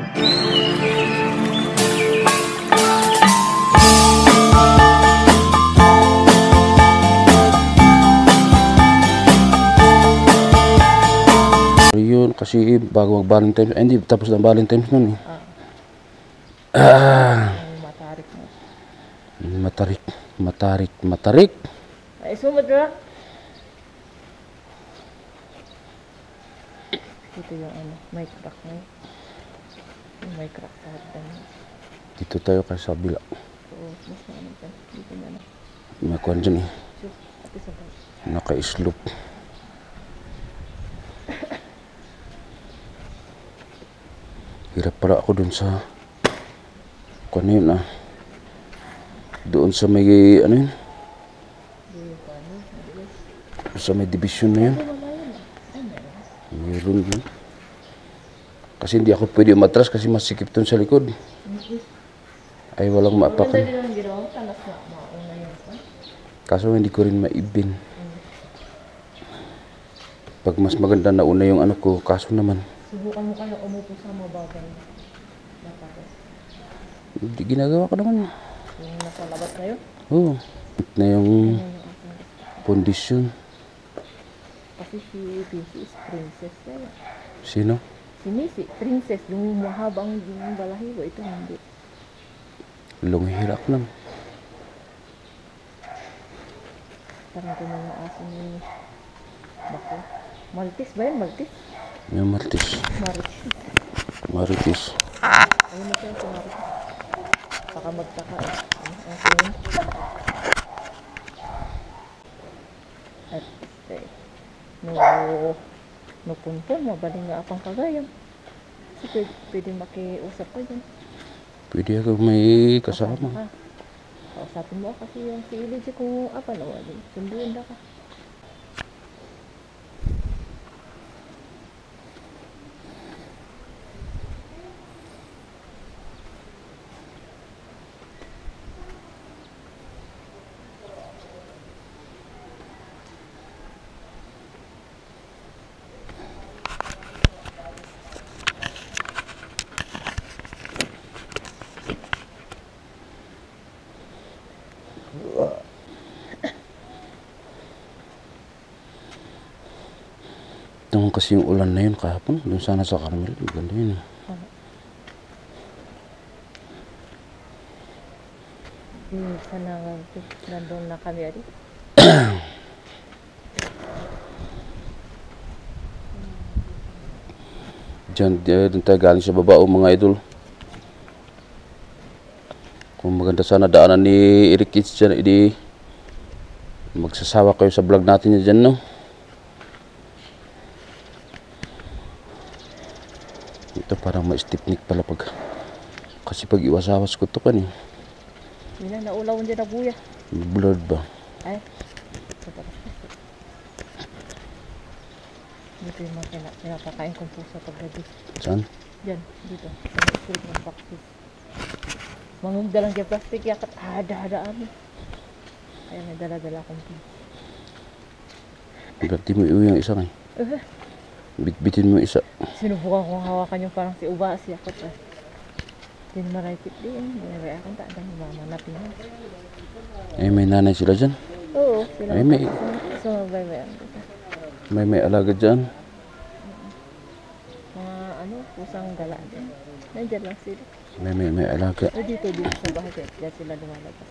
Yun, kasi bago mag-Valentine's, hindi, tapos ng Valentine's nun eh. Matarik. Ay, sumod na. Ito yung ano, may crack na yun. May crack sa hagdan. Dito tayo kasi sa bila. Oo, mas na ano dyan. Dito na na. May kuwan dyan eh. Sure, ati sa bag. Naka-slope. Hirap pala ako dun sa kuwan na yun ah. Doon sa may ano yun? Sa may division na yun. Meron yun. Kasi hindi ako pwede umatras kasi masikip dun sa likod. Ay walang maapakan. Kaso hindi ko rin maibin. Pag mas maganda na una yung ano ko, kaso naman. Subukan mo kayo umupo sa mabagal. Hindi ginagawa ko naman. Yung nasa labas na yun? Oo. Na yung kondisyon. Kasi si Missy is princess na yun. Sino? Si Missy, princess. Yung mahabang yung balahibo. Ito hindi. Lunghilak lang. Parang ko na yung aso ni Bako. Maltese ba yun? Maltese? Yung Maltese. Marites. Ayun na siya si Marites. Saka magtaka eh. Ang at no punpon, mabaling nga apang kagayam. Kasi pwede makiusap ko dyan. Pwede ako may kasama. Kausapin mo kasi yung si Iliji kung apa na wali. Sunduin na ka. Nung kasi yung ulan na yun kahapon, doon sana sa Carmel, ganda yun. Sana nandun na kami rin. Diyan tayo galing sa baba mga idol. Kung maganda sana daanan ni Eric Kids dyan, hindi magsasawa kayo sa vlog natin dyan, no? Ito parang ma-stipnik pala pag kasi pag iwasawas ko ito kan eh. Hindi na, naulawan dyan na buya. Blurred ba? Ay, dito yung mga pinapakain kong pusa paggabi. Saan? Diyan, dito. Sa street ng practice. Mangugda lang dyan plastic, yakat hada-hada amin. Kaya may dala-dala akong pusa. Berarti mo iuwi yung isa nga. Bitbitin mo isa. Sinubukan kong hawakan yung parang si Uba, si Yakot. Hindi maraipit din. May akong taadang mamanapin mo. Eh, may nanay sila dyan? Oo, sila. Ay, may... Sumabay-bayan. May alaga dyan? Mga ano, pusang gala dyan. Nandiyan lang sila. May alaga. Dito sa bahay. Diyan sila lumalabas.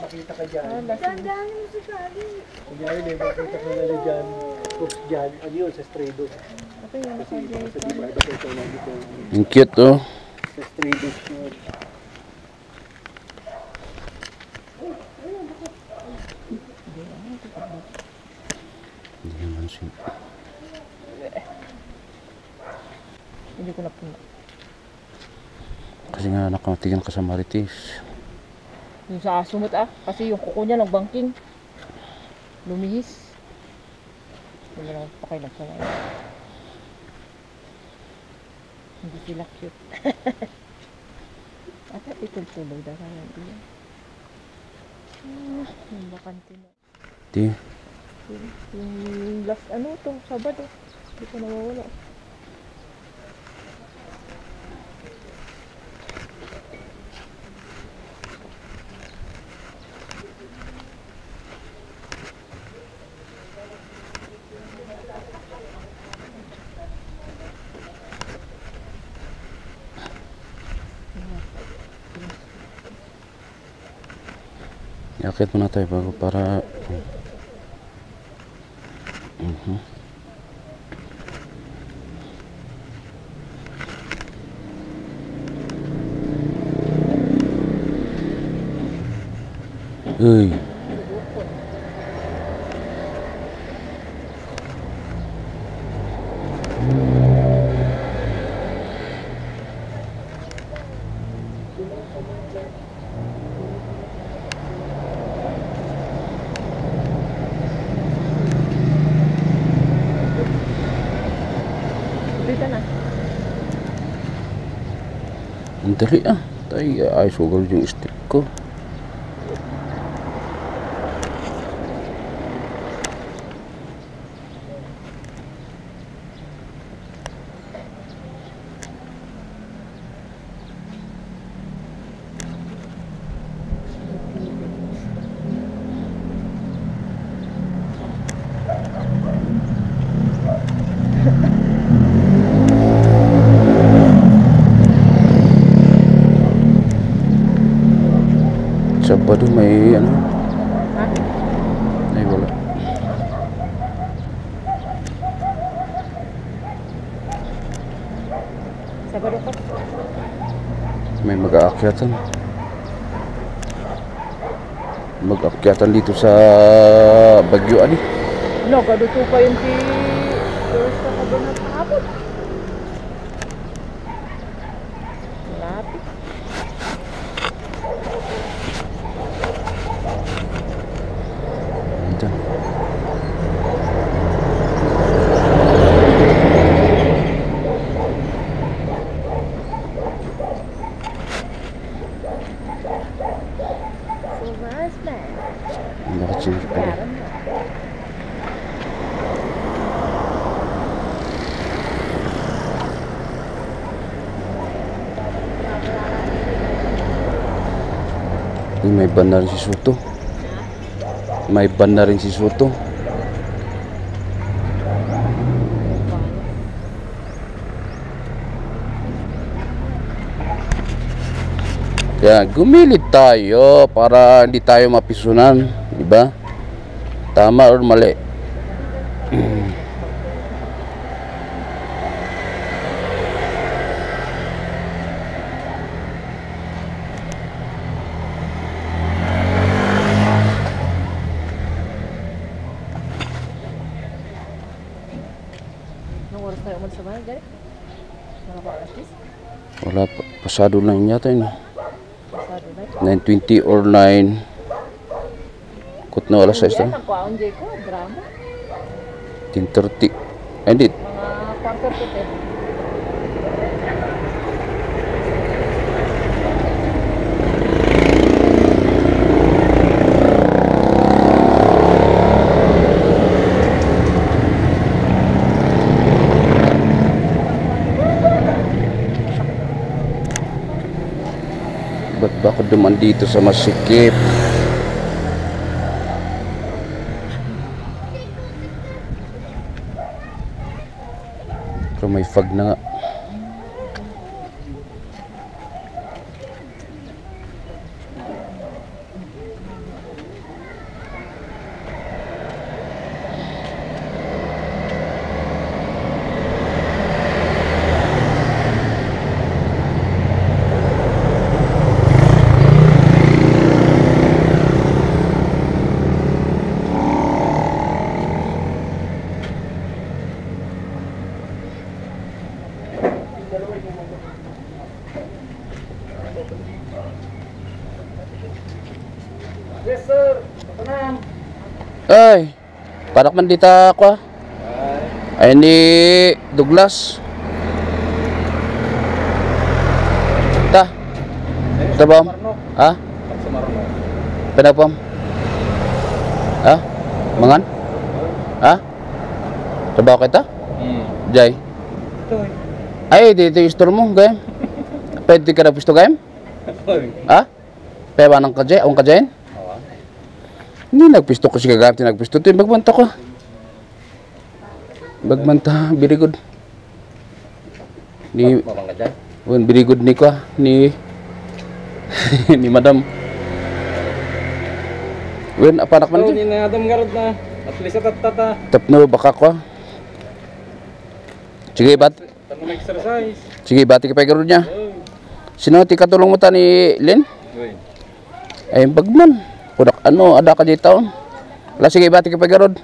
Makita ka dyan. Gandaan mo si Kali. Kunyari, may makita ka na dyan. Cooks dyan. Ano yun? Sa stray dog. Ito yung sa Ang cute, oh. Sa stray dog yun. Hindi naman siya. Hindi ko napuna. Kasi nga nakamatingin ka sa Marites. Yung sa asumot kasi yung kuko niya nagbangking. Lumihis. Hindi na pakilag sa mga. Hindi sila cute. Ata itultuloy na kaya diyan. Yung bakante na. Di? Yung last ano to, Sabado. Hindi ko nawawala. Yakit muna tayo bago para Uy. Dito na. Ang dali ah. Tayo ay sugal yung stick ko. Sabado may ano? Ha? Ay wala. Sabado ko. May mag-aakyatan. Mag-aakyatan dito sa Bagyo ani. No, kaduto pa yun si Doris ka doon na kahapon. Lapit. Dito. So, nice man. Nakachange pa rin. Meron na. May ban na rin si Soto. May ban na rin si Soto. Kaya gumilit tayo para hindi tayo mapisunan, di ba? Tama or mali? Anong oras tayo umalis sa bahay, Gary? Mga ba alas 10? Wala pa, pasado lang yata yun. Pasado na. 9:20 or 9. Kut na alas 6 Yan, na. ang kwaon dyan ko. Drama. 10:30. Ay, hindi. Mga quarter to 10. Ba't ba ako duman dito sa masikip? Pero may fog na nga. Yes, sir. Ito na. Ay, parak man dita ako ah. Ay ni Douglas. Ta. Ta bam? Ha? Pinapam? Ha? Mangan? Ha? Trabaho kita? Jay. Ito eh. Ay, dito yung store mo, gayam. Pwede ka na pisto, gayam? Ha? Pewa ng kajay, awang kajayin? Hindi nagpisto ko si kagamti, nagpisto ito yung bagbanta ko. Bagbanta, very good. Ni, very good ni ko, ni, ni madam. Wen, apa anak man Hindi dyan? na adam garod na. At least at tata. Tapno, baka ko. Sige, Tanong exercise. sige, bati ka pa yung niya. Sino ti katulong mo ta ni Lin? Uy. Ay, bagman. Kudak ano, ada ka dyan taon. Wala, sige, bati ka pa garod.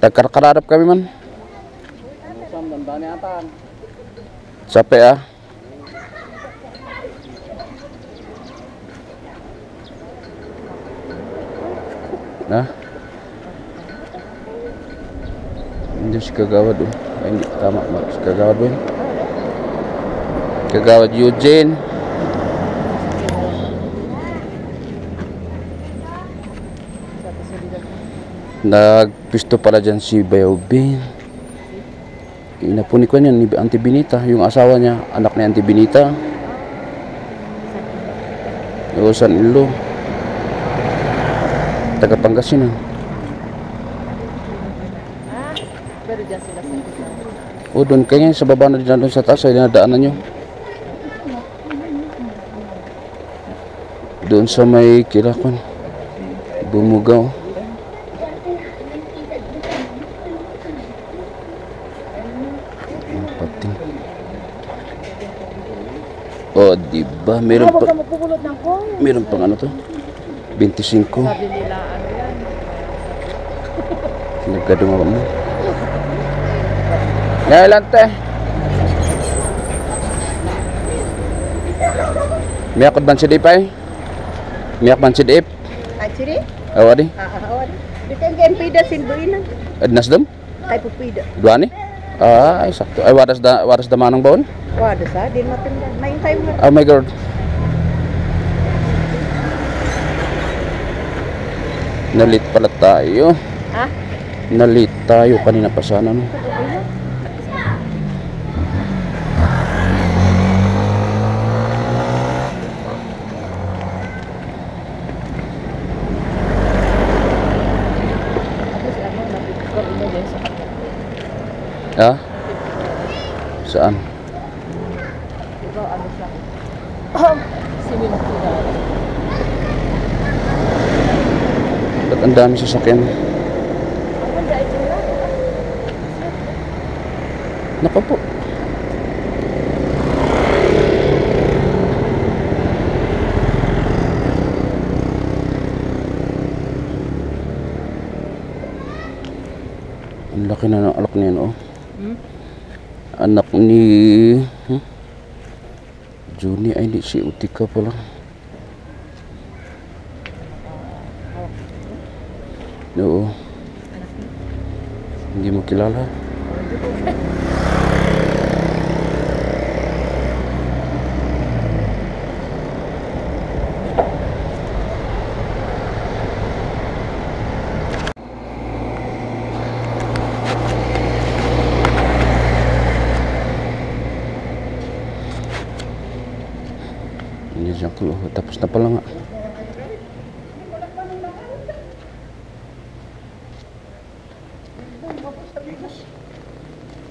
Nagkarkararap kami man. Sam dandani atan. Sape ah. Nah. Hindi si Kagawad oh. Ay, hindi tama si Kagawad oh. Kagawad Eugene. Nagpisto pala dyan si Bayaw Bin. Inapuni ko niyan ni Auntie Benita, yung asawa niya, anak ni Auntie Benita. Yung San Ilo. Taga Pangasinan. Pero dyan sila sa kita. O doon kaya sa baba na din doon sa taas ay dinadaanan nyo. Doon sa may Kilakon. Bumugaw. Pating. Oh, diba? Meron pa. Meron pang ano to? 25. Sabi nila, ano yan? Nagkadungawa mo. Ngayon Miyak ban si Dip ay? Miyak ban si Dip? Actually, Awadi? awan. Bikin game pida sinduinan. Adnas dam? Kay pupida. Dua ni? Ay, sakto. Ay, waras da manang baon? Wada sa din matinda. Main time na. Oh my God. Nalit pala tayo. Ha? Nalit tayo kanina pa sana no. Ha? Saan? Ikaw, ano siya? Siminto na. Ba't ang dami sasakyan? Naka po. Ang laki na ng alak niyan, oh. Anak ni Juni ay hindi si Utika pala. Oo. Hindi mo kilala. Ini siya keluar, tapos na pala nga.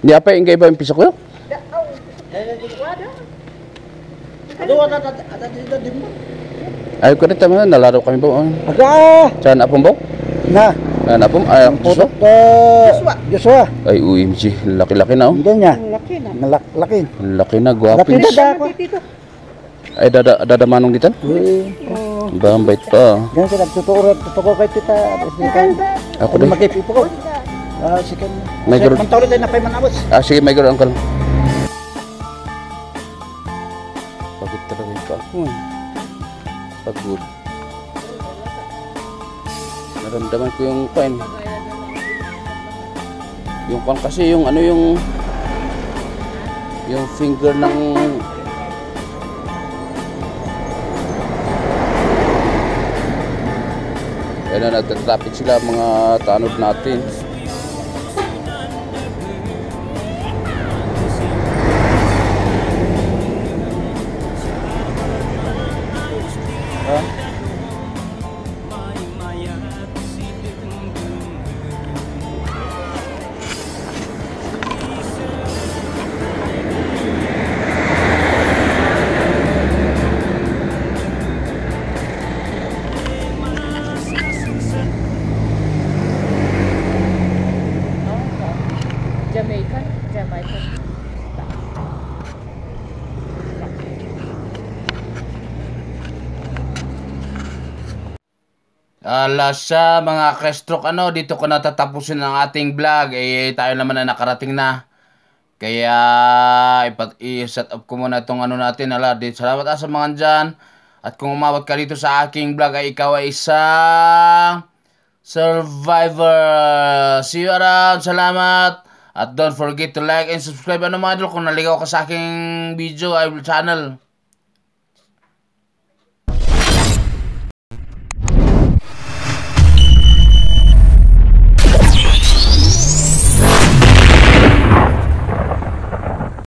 Di apa yung iba yung piso ko? Ay ko rin tama, nalaro kami po. Aga! Saan apong bok? Na! Saan apong? Ay, ang piso? Joshua! Ay, UMG, laki-laki na oh. Hindi niya. Laki na. Laki. Laki na, guwapin. Laki na ako. Ay, dadamanong ditan? Bang bait pa. Ganyan sila, tutuko kay tita. Ako Ano din. magkipipo ko? Sige. May garo- Mantawin tayo na pay manabos. Sige, may ganoon uncle. Pagod talaga yung paa ko eh. Pagod. Naramdaman ko yung pain. Yung pan kasi yung ano yung finger ng ayun na, nagtatrapit sila mga tanod natin. Jamaican. Jamaican. Alas sa mga ka-stroke, dito ko natatapusin ang ating vlog. Tayo naman na nakarating na. Kaya i-set up ko muna itong natin. Salamat sa mga dyan. At kung umabot ka dito sa aking vlog ay ikaw ay isang survivor. See you around. Salamat. At don't forget to like and subscribe mga idol kung naligaw ka sa aking video, channel.